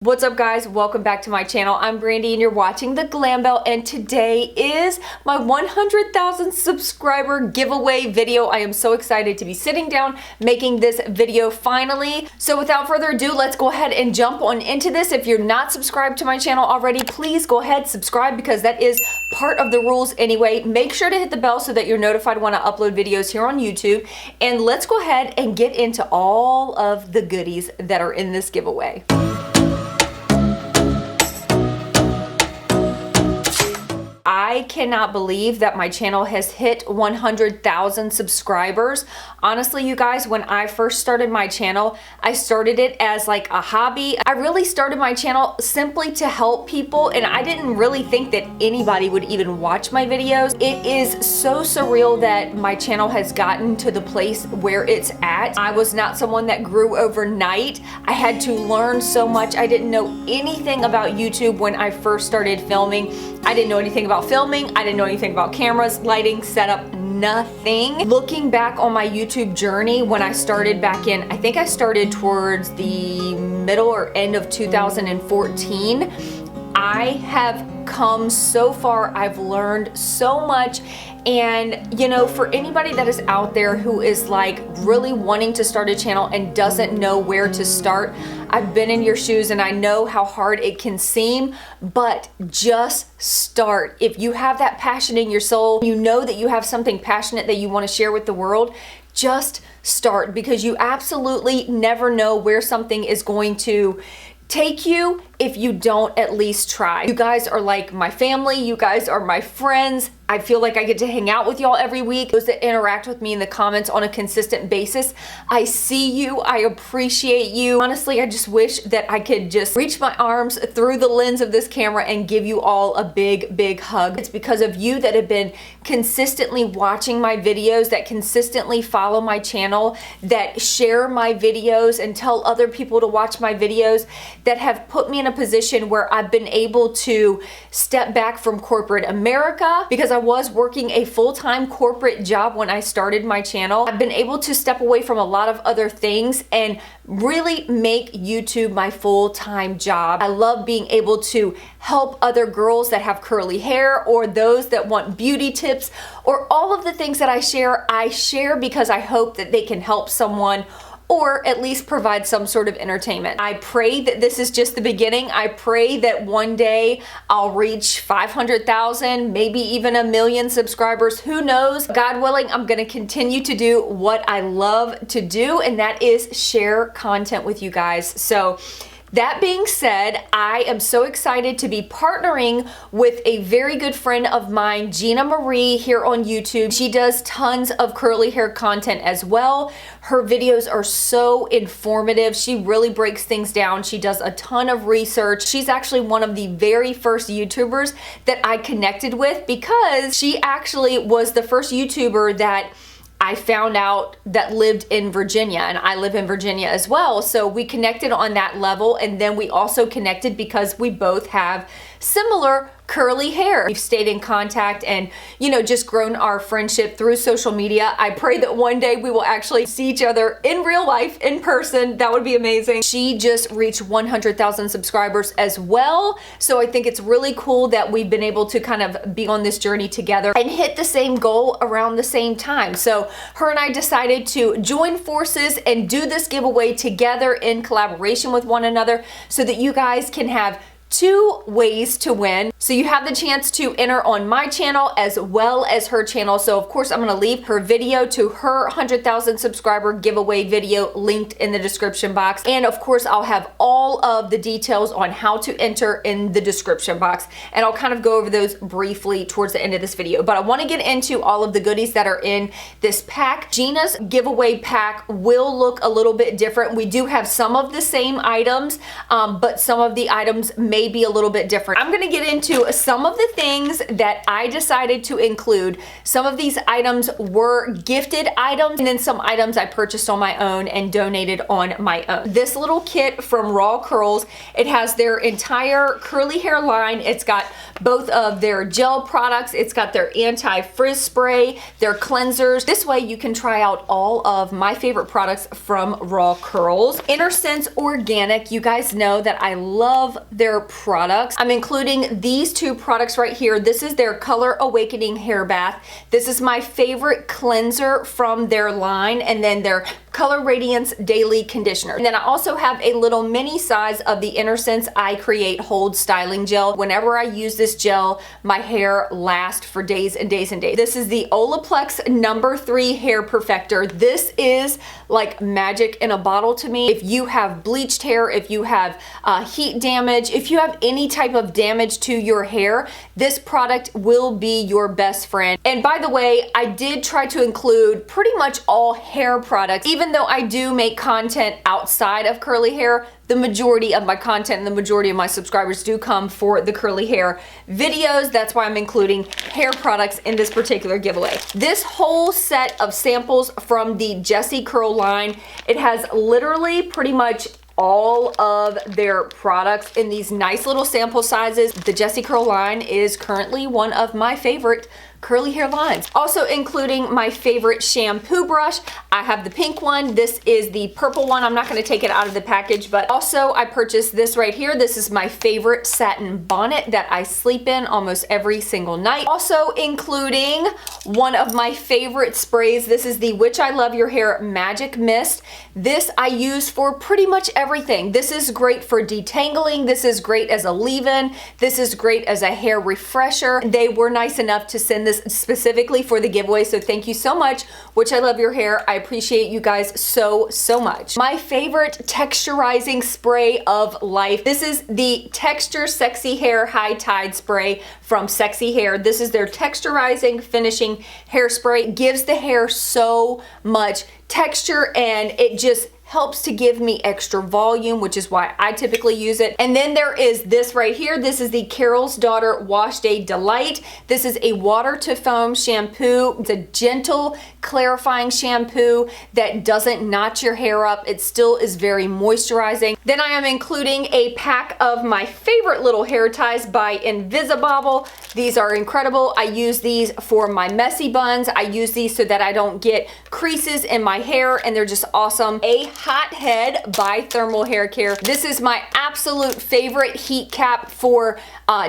What's up guys, welcome back to my channel. I'm Brandy and you're watching the Glam Belle, and today is my 100,000 subscriber giveaway video. I am so excited to be sitting down making this video finally. So without further ado, let's go ahead and jump on into this. If you're not subscribed to my channel already, please go ahead, subscribe, because that is part of the rules anyway. Make sure to hit the bell so that you're notified when I upload videos here on YouTube. And let's go ahead and get into all of the goodies that are in this giveaway. I cannot believe that my channel has hit 100,000 subscribers. Honestly, you guys, when I first started my channel, I started it as like a hobby. I really started my channel simply to help people, and I didn't really think that anybody would even watch my videos. It is so surreal that my channel has gotten to the place where it's at. I was not someone that grew overnight. I had to learn so much. I didn't know anything about YouTube when I first started filming. I didn't know anything about filming. I didn't know anything about cameras, lighting, setup, nothing. Looking back on my YouTube journey, when I started back in, I think I started towards the middle or end of 2014, I have come so far. I've learned so much. And you know, for anybody that is out there who is like really wanting to start a channel and doesn't know where to start, I've been in your shoes and I know how hard it can seem, but just start. If you have that passion in your soul, you know that you have something passionate that you want to share with the world, just start, because you absolutely never know where something is going to take you if you don't at least try. You guys are like my family. You guys are my friends. I feel like I get to hang out with y'all every week. Those that interact with me in the comments on a consistent basis, I see you. I appreciate you. Honestly, I just wish that I could just reach my arms through the lens of this camera and give you all a big, big hug. It's because of you that have been consistently watching my videos, that consistently follow my channel, that share my videos and tell other people to watch my videos, that have put me in a position where I've been able to step back from corporate America, because I was working a full-time corporate job when I started my channel. I've been able to step away from a lot of other things and really make YouTube my full-time job. I love being able to help other girls that have curly hair, or those that want beauty tips, or all of the things that I share because I hope that they can help someone, or at least provide some sort of entertainment. I pray that this is just the beginning. I pray that one day I'll reach 500,000, maybe even 1 million subscribers. Who knows? God willing, I'm gonna continue to do what I love to do, and that is share content with you guys. So that being said, I am so excited to be partnering with a very good friend of mine, Gina Marie, here on YouTube. She does tons of curly hair content as well. Her videos are so informative. She really breaks things down. She does a ton of research. She's actually one of the very first YouTubers that I connected with, because she actually was the first YouTuber that I found out that lived in Virginia, and I live in Virginia as well. So we connected on that level, and then we also connected because we both have similar curly hair. We've stayed in contact and, you know, just grown our friendship through social media. I pray that one day we will actually see each other in real life, in person. That would be amazing. She just reached 100,000 subscribers as well. So I think it's really cool that we've been able to kind of be on this journey together and hit the same goal around the same time. So her and I decided to join forces and do this giveaway together in collaboration with one another, so that you guys can have 2 ways to win. So you have the chance to enter on my channel as well as her channel. So of course I'm gonna leave her video to her 100,000 subscriber giveaway video linked in the description box. And of course I'll have all of the details on how to enter in the description box. And I'll kind of go over those briefly towards the end of this video. But I wanna get into all of the goodies that are in this pack. Gina's giveaway pack will look a little bit different. We do have some of the same items, but some of the items may may be a little bit different. I'm gonna get into some of the things that I decided to include. Some of these items were gifted items, and then some items I purchased on my own and donated on my own. This little kit from Raw Curls, it has their entire curly hair line. It's got both of their gel products. It's got their anti-frizz spray, their cleansers. This way you can try out all of my favorite products from Raw Curls. InnerSense Organic, you guys know that I love their products. I'm including these two products right here. This is their Color Awakening Hair Bath. This is my favorite cleanser from their line, and then their Color Radiance Daily Conditioner. And then I also have a little mini size of the InnerSense I Create Hold Styling Gel. Whenever I use this gel, my hair lasts for days and days and days. This is the Olaplex number 3 Hair Perfector. This is like magic in a bottle to me. If you have bleached hair, if you have heat damage, if you have any type of damage to your hair, this product will be your best friend. And by the way, I did try to include pretty much all hair products. Even though I do make content outside of curly hair, the majority of my content and the majority of my subscribers do come for the curly hair videos. That's why I'm including hair products in this particular giveaway. This whole set of samples from the Jessie Curl line, it has literally pretty much all of their products in these nice little sample sizes. The Jessie Curl line is currently one of my favorite curly hair lines. Also including my favorite shampoo brush. I have the pink one. This is the purple one. I'm not going to take it out of the package, but also I purchased this right here. This is my favorite satin bonnet that I sleep in almost every single night. Also including one of my favorite sprays. This is the Which I Love Your Hair Magic Mist. This I use for pretty much everything. This is great for detangling. This is great as a leave-in. This is great as a hair refresher. They were nice enough to send this specifically for the giveaway, so thank you so much, Which I Love Your Hair. I appreciate you guys so much. My favorite texturizing spray of life. This is the Texture Sexy Hair High Tide Spray from Sexy Hair. This is their texturizing finishing hairspray. It gives the hair so much texture, and it just helps to give me extra volume, which is why I typically use it. And then there is this right here. This is the Carol's Daughter Wash Day Delight. This is a water to foam shampoo. It's a gentle, clarifying shampoo that doesn't knot your hair up. It still is very moisturizing. Then I am including a pack of my favorite little hair ties by Invisibobble. These are incredible. I use these for my messy buns. I use these so that I don't get creases in my hair, and they're just awesome. A Hothead by Thermal Hair Care. This is my absolute favorite heat cap for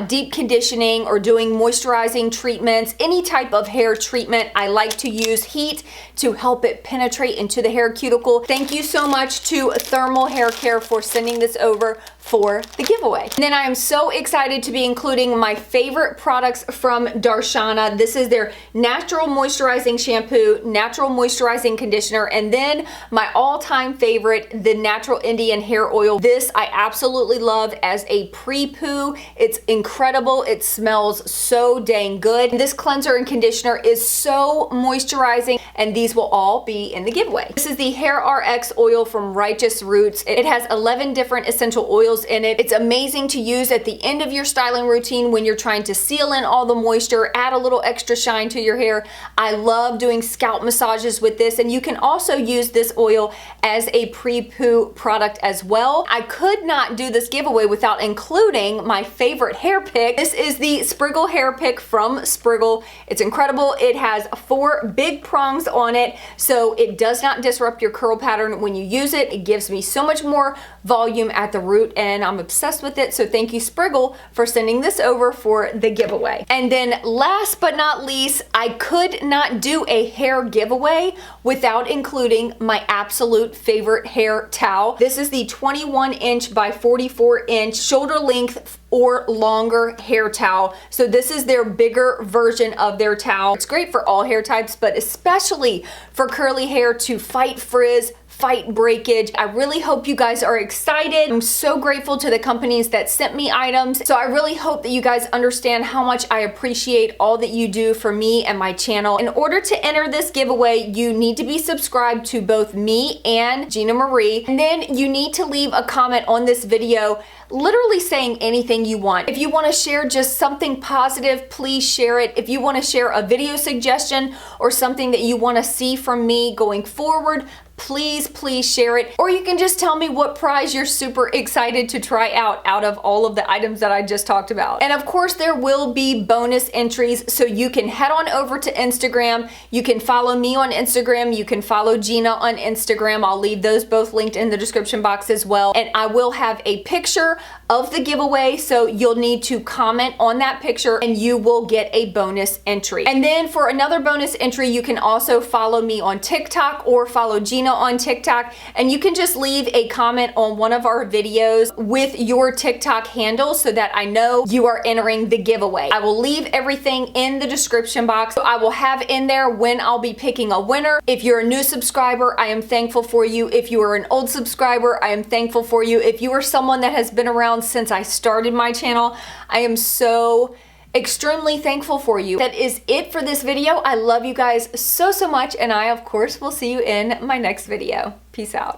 deep conditioning or doing moisturizing treatments, any type of hair treatment. I like to use heat to help it penetrate into the hair cuticle. Thank you so much to Thermal Hair Care for sending this over for the giveaway. And then I am so excited to be including my favorite products from Darshana. This is their natural moisturizing shampoo, natural moisturizing conditioner, and then my all-time favorite, the Natural Indian Hair Oil. This I absolutely love as a pre-poo. It's incredible. It smells so dang good. This cleanser and conditioner is so moisturizing, and these will all be in the giveaway. This is the Hair RX oil from Righteous Roots. It has 11 different essential oils in it. It's amazing to use at the end of your styling routine when you're trying to seal in all the moisture, add a little extra shine to your hair. I love doing scalp massages with this, and you can also use this oil as a pre-poo product as well. I could not do this giveaway without including my favorite hair pick. This is the Spriggle hair pick from Spriggle. It's incredible. It has 4 big prongs on it, so it does not disrupt your curl pattern when you use it. It gives me so much more volume at the root, and I'm obsessed with it. So thank you, Spriggle, for sending this over for the giveaway. And then last but not least, I could not do a hair giveaway without including my absolute favorite hair towel. This is the 21-inch by 44-inch shoulder length or longer hair towel. So this is their bigger version of their towel. It's great for all hair types, but especially for curly hair to fight frizz, fight breakage. I really hope you guys are excited. I'm so grateful to the companies that sent me items. So I really hope that you guys understand how much I appreciate all that you do for me and my channel. In order to enter this giveaway, you need to be subscribed to both me and Gina Marie. And then you need to leave a comment on this video literally saying anything you want. If you want to share just something positive, please share it. If you want to share a video suggestion or something that you want to see from me going forward, please share it. Or you can just tell me what prize you're super excited to try out of all of the items that I just talked about. And of course, there will be bonus entries, so you can head on over to Instagram. You can follow me on Instagram. You can follow Gina on Instagram. I'll leave those both linked in the description box as well. And I will have a picture of the giveaway, so you'll need to comment on that picture and you will get a bonus entry. And then for another bonus entry, you can also follow me on TikTok or follow Gina on TikTok, and you can just leave a comment on one of our videos with your TikTok handle so that I know you are entering the giveaway. I will leave everything in the description box. So I will have in there when I'll be picking a winner. If you're a new subscriber, I am thankful for you. If you are an old subscriber, I am thankful for you. If you are someone that has been around since I started my channel, I am so extremely thankful for you. That is it for this video. I love you guys so much, and I of course will see you in my next video. Peace out.